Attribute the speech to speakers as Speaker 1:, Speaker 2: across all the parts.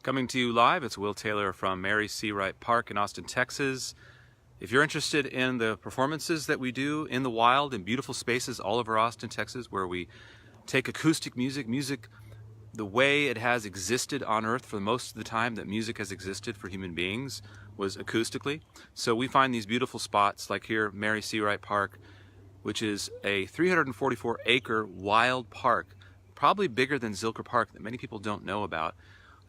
Speaker 1: Coming to you live, it's Will Taylor from Mary C. Wright Park in Austin, Texas. If you're interested in the performances that we do in the wild in beautiful spaces all over Austin, Texas, where we take acoustic music the way it has existed on Earth for most of the time that music has existed for human beings was acoustically. So we find these beautiful spots like here, Mary C. Wright Park, which is a 344-acre wild park, probably bigger than Zilker Park that many people don't know about.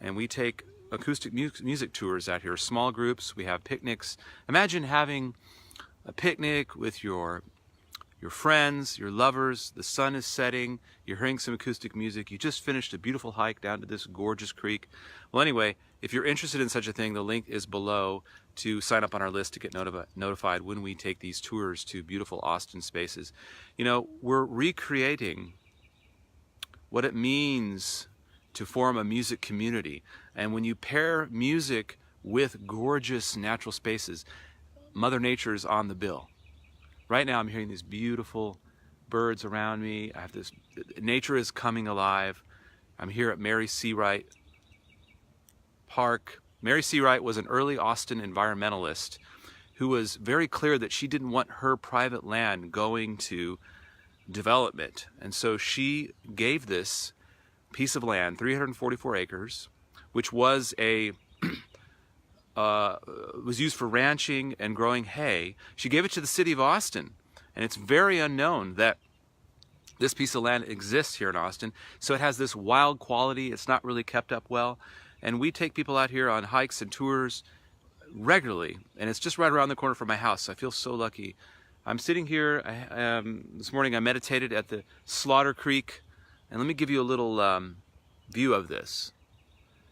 Speaker 1: And we take acoustic music tours out here, small groups. We have picnics. Imagine having a picnic with your friends, your lovers. The sun is setting. You're hearing some acoustic music. You just finished a beautiful hike down to this gorgeous creek. Well, anyway, if you're interested in such a thing, the link is below to sign up on our list to get notified when we take these tours to beautiful Austin spaces. You know, we're recreating what it means to form a music community. And when you pair music with gorgeous natural spaces, Mother Nature is on the bill. Right now I'm hearing these beautiful birds around me. I have this, nature is coming alive. I'm here at Mary C. Wright Park. Mary C. Wright was an early Austin environmentalist who was very clear that she didn't want her private land going to development. And so she gave this piece of land, 344 acres, which was was used for ranching and growing hay. She gave it to the city of Austin, and it's very unknown that this piece of land exists here in Austin. So it has this wild quality. It's not really kept up well, and we take people out here on hikes and tours regularly, and it's just right around the corner from my house. I feel so lucky. I'm sitting here. This morning I meditated at the Slaughter Creek. And let me give you a little view of this.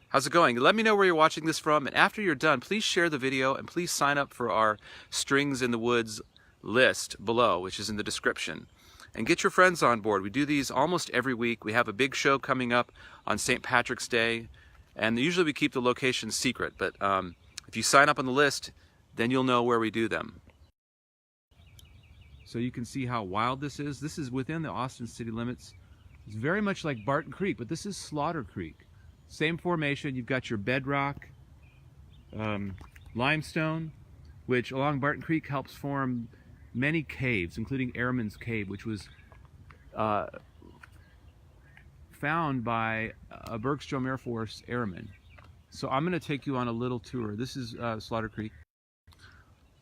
Speaker 1: How's it going? Let me know where you're watching this from. And after you're done, please share the video and please sign up for our Strings in the Woods list below, which is in the description. And get your friends on board. We do these almost every week. We have a big show coming up on St. Patrick's Day. And usually we keep the location secret. But if you sign up on the list, then you'll know where we do them. So you can see how wild this is. This is within the Austin city limits. It's very much like Barton Creek, but this is Slaughter Creek. Same formation. You've got your bedrock, limestone, which along Barton Creek helps form many caves, including Airman's Cave, which was found by a Bergstrom Air Force airman. So I'm going to take you on a little tour. This is Slaughter Creek.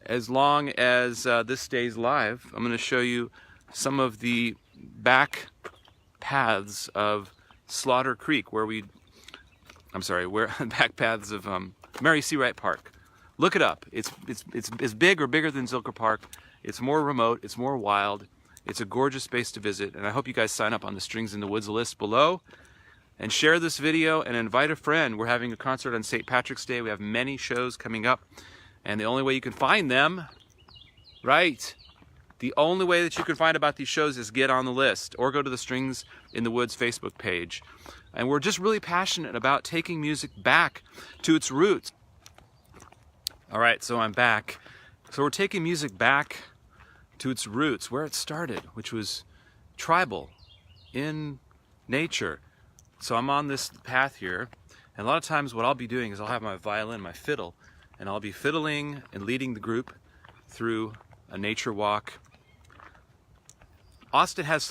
Speaker 1: As long as this stays live, I'm going to show you some of the back paths of Slaughter Creek, back paths of Mary C. Wright Park. Look it up. It's big or bigger than Zilker Park. It's more remote. It's more wild. It's a gorgeous space to visit, and I hope you guys sign up on the Strings in the Woods list below and share this video and invite a friend. We're having a concert on St. Patrick's Day. We have many shows coming up, and the only way you can find them, right? The only way that you can find about these shows is get on the list or go to the Strings in the Woods Facebook page. And we're just really passionate about taking music back to its roots. All right, so I'm back. So we're taking music back to its roots, where it started, which was tribal, in nature. So I'm on this path here, and a lot of times what I'll be doing is I'll have my violin, my fiddle, and I'll be fiddling and leading the group through a nature walk. Austin has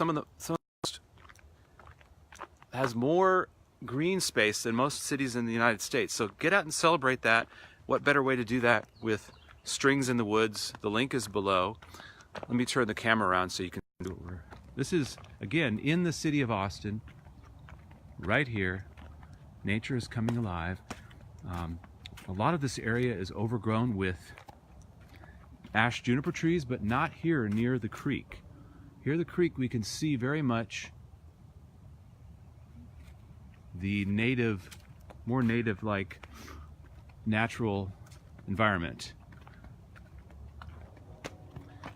Speaker 1: has more green space than most cities in the United States. So get out and celebrate that. What better way to do that with Strings in the Woods? The link is below. Let me turn the camera around so you can do it. This is, again, in the city of Austin, right here. Nature is coming alive. A lot of this area is overgrown with ash juniper trees, but not here near the creek. Here at the creek we can see very much the native, more native-like natural environment.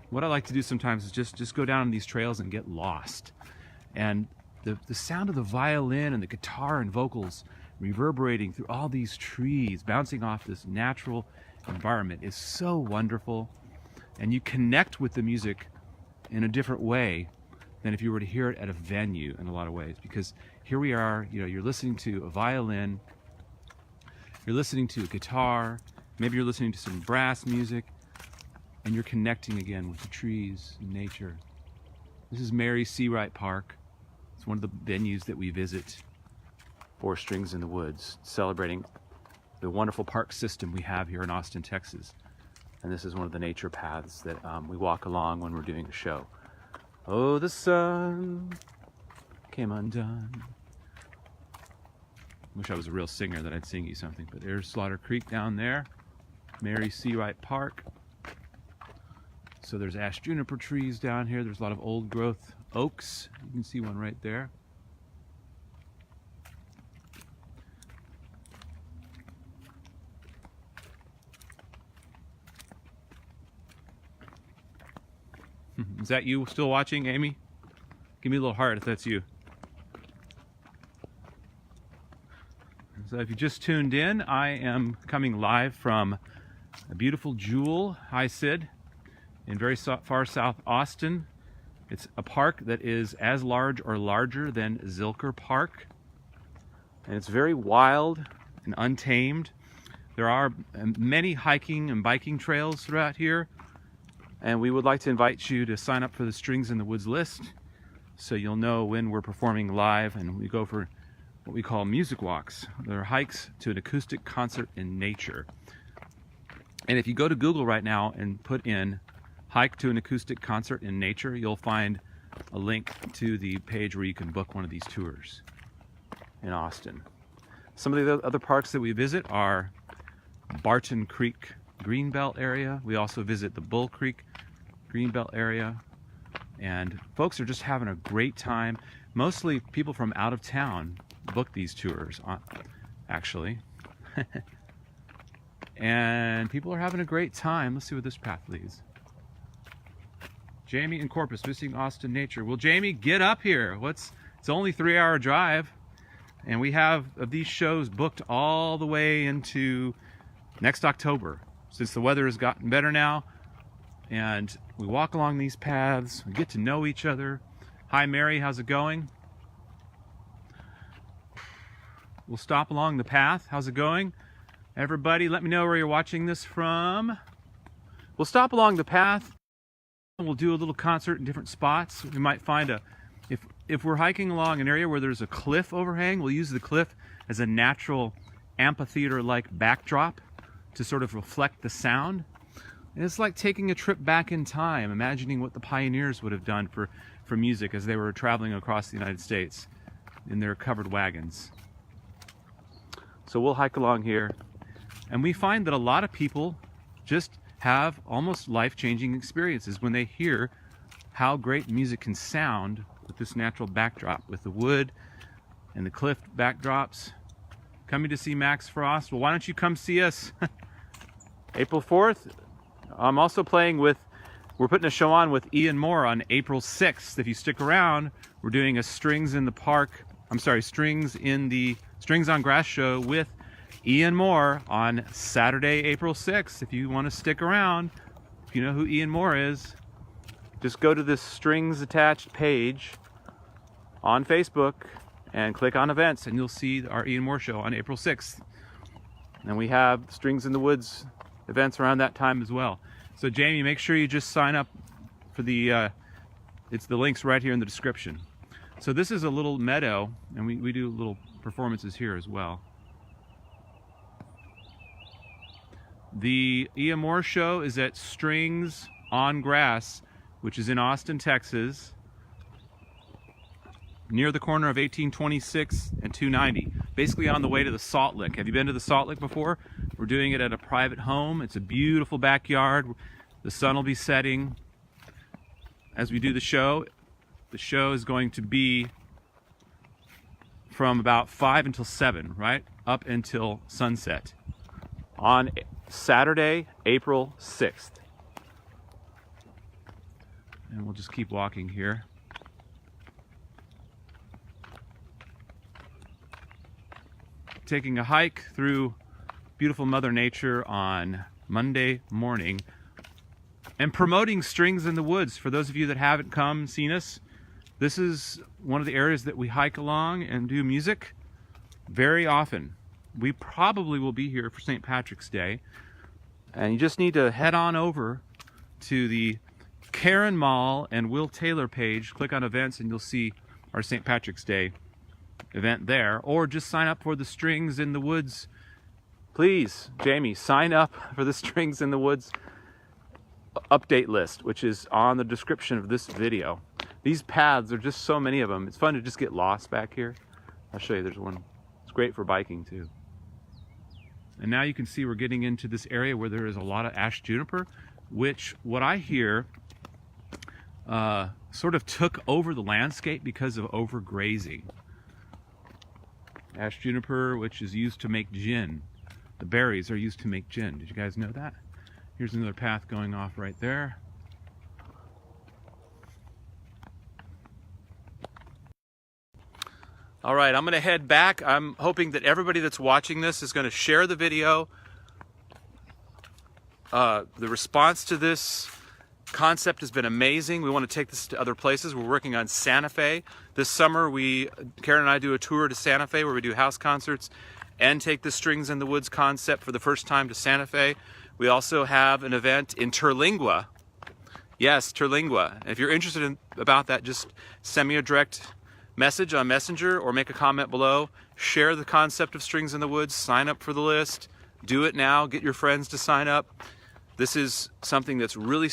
Speaker 1: What I like to do sometimes is just go down these trails and get lost. And the sound of the violin and the guitar and vocals reverberating through all these trees, bouncing off this natural environment is so wonderful. And you connect with the music in a different way than if you were to hear it at a venue in a lot of ways. Because here we are, you know, you're listening to a violin You're listening to a guitar, maybe you're listening to some brass music, and you're connecting again with the trees and nature. This is Mary Seawright Park. It's one of the venues that we visit for Strings in the Woods, celebrating the wonderful park system we have here in Austin, Texas. And this is one of the nature paths that we walk along when we're doing a show. Oh, the sun came undone. Wish I was a real singer that I'd sing you something, but there's Slaughter Creek down there, Mary Seawright Park. So there's ash juniper trees down here. There's a lot of old growth oaks. You can see one right there. Is that you still watching, Amy? Give me a little heart if that's you. So if you just tuned in, I am coming live from a beautiful Jewel. Hi, Sid. In very far south Austin. It's a park that is as large or larger than Zilker Park. And it's very wild and untamed. There are many hiking and biking trails throughout here. And we would like to invite you to sign up for the Strings in the Woods list so you'll know when we're performing live, and we go for what we call music walks. They're hikes to an acoustic concert in nature. And if you go to Google right now and put in hike to an acoustic concert in nature, you'll find a link to the page where you can book one of these tours in Austin. Some of the other parks that we visit are Barton Creek Greenbelt area. We also visit the Bull Creek Greenbelt area. And folks are just having a great time. Mostly people from out of town book these tours, actually. And people are having a great time. Let's see where this path leads. Jamie in Corpus, visiting Austin nature. Well, Jamie, get up here. It's only a 3-hour drive. And we have these shows booked all the way into next October. Since the weather has gotten better now, and we walk along these paths, we get to know each other. Hi, Mary, how's it going? We'll stop along the path. How's it going? Everybody, let me know where you're watching this from. We'll stop along the path. We'll do a little concert in different spots. We might find if we're hiking along an area where there's a cliff overhang, we'll use the cliff as a natural amphitheater-like backdrop to sort of reflect the sound. And it's like taking a trip back in time, imagining what the pioneers would have done for music as they were traveling across the United States in their covered wagons. So we'll hike along here, and we find that a lot of people just have almost life-changing experiences when they hear how great music can sound with this natural backdrop, with the wood and the cliff backdrops. Coming to see Max Frost? Well, why don't you come see us? April 4th, I'm also playing with, we're putting a show on with Ian Moore on April 6th. If you stick around, we're doing a Strings on Grass show with Ian Moore on Saturday, April 6th. If you want to stick around, if you know who Ian Moore is, just go to this Strings Attached page on Facebook and click on events, and you'll see our Ian Moore show on April 6th. And we have Strings in the Woods events around that time as well. So Jamie, make sure you just sign up for the links right here in the description. So this is a little meadow, and we do little performances here as well. The Ian Moore show is at Strings on Grass, which is in Austin, Texas, near the corner of 1826 and 290, basically on the way to the Salt Lick. Have you been to the Salt Lick before? We're doing it at a private home. It's a beautiful backyard. The sun will be setting as we do the show. The show is going to be from about 5 until 7, right? Up until sunset on Saturday, April 6th. And we'll just keep walking here. Taking a hike through beautiful Mother Nature on Monday morning and promoting Strings in the Woods. For those of you that haven't seen us, this is one of the areas that we hike along and do music very often. we probably will be here for St. Patrick's Day. And you just need to head on over to the Karen Mall and Will Taylor page, click on events, and you'll see our St. Patrick's Day event there. Or just sign up for the Strings in the Woods. Please, Jamie, sign up for the Strings in the Woods update list, which is on the description of this video. These paths are just so many of them. It's fun to just get lost back here. I'll show you, there's one. It's great for biking too. And now you can see we're getting into this area where there is a lot of ash juniper, which, what I hear, sort of took over the landscape because of overgrazing. Ash juniper, which is used to make gin. The berries are used to make gin. Did you guys know that? Here's another path going off right there. All right, I'm gonna head back. I'm hoping that everybody that's watching this is gonna share the video. The response to this concept has been amazing. We want to take this to other places. We're working on Santa Fe. This summer, Karen and I do a tour to Santa Fe where we do house concerts and take the Strings in the Woods concept for the first time to Santa Fe. We also have an event in Terlingua. Yes, Terlingua. If you're interested about that, just send me a direct message on Messenger or make a comment below. Share the concept of Strings in the Woods. Sign up for the list. Do it now. Get your friends to sign up. This is something that's really